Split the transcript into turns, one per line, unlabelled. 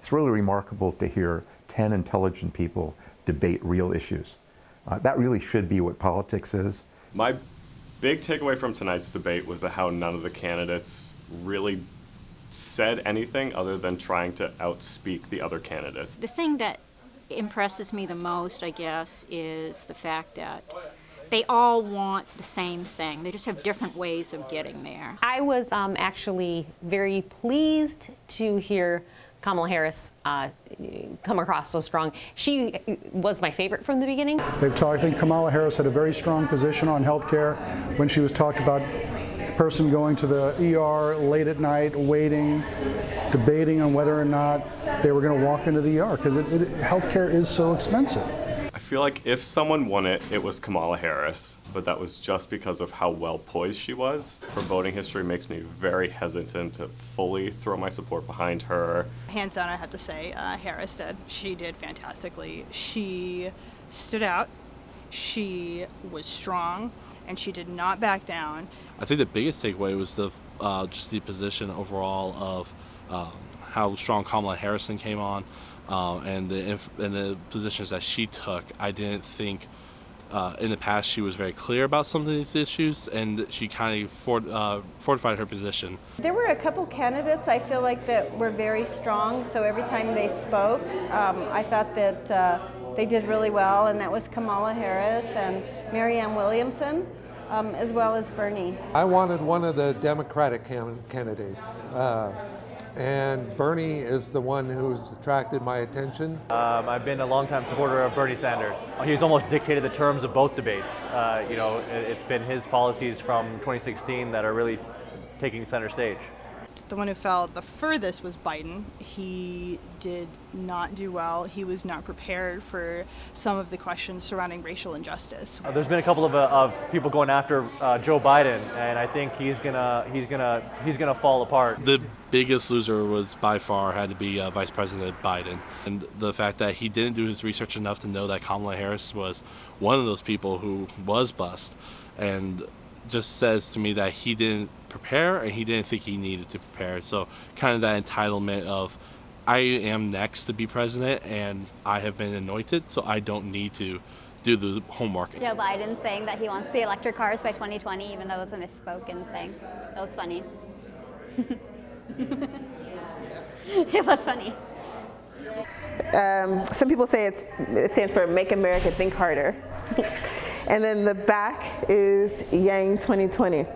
It's really remarkable to hear 10 intelligent people debate real issues. That really should be what politics is.
My big takeaway from tonight's debate was that how none of the candidates really said anything other than trying to outspeak the other candidates.
The thing that impresses me the most, I guess, is the fact that they all want the same thing. They just have different ways of getting there.
I was actually very pleased to hear Kamala Harris come across so strong. She was my favorite from the beginning.
They've talked, I think Kamala Harris had a very strong position on health care when she was talked about the person going to the ER late at night, waiting, debating on whether or not they were going to walk into the ER, because health care is so expensive.
I feel like if someone won it, it was Kamala Harris, but that was just because of how well poised she was. Her voting history makes me very hesitant to fully throw my support behind her.
Hands down, I have to say, Harris did. She did fantastically. She stood out, she was strong, and she did not back down.
I think the biggest takeaway was just the position overall of how strong Kamala Harris came on. And the positions that she took. I didn't think in the past she was very clear about some of these issues, and she kind of fortified her position.
There were a couple candidates I feel like that were very strong, so every time they spoke, I thought that they did really well, and that was Kamala Harris and Marianne Williamson, as well as Bernie.
I wanted one of the Democratic candidates. And Bernie is the one who's attracted my attention.
I've been a longtime supporter of Bernie Sanders. He's almost dictated the terms of both debates. It's been his policies from 2016 that are really taking center stage.
The one who fell the furthest was Biden. He did not do well. He was not prepared for some of the questions surrounding racial injustice.
There's been a couple of people going after Joe Biden, and I think he's gonna fall apart.
The biggest loser was by far had to be Vice President Biden, and the fact that he didn't do his research enough to know that Kamala Harris was one of those people who was bust, and just says to me that he didn't prepare and he didn't think he needed to prepare. So kind of that entitlement of, I am next to be president and I have been anointed, so I don't need to do the homework.
Joe Biden saying that he wants the electric cars by 2020, even though it was a misspoken thing. That was funny. It was funny.
Some people say it stands for Make America Think Harder. And then the back is Yang 2020.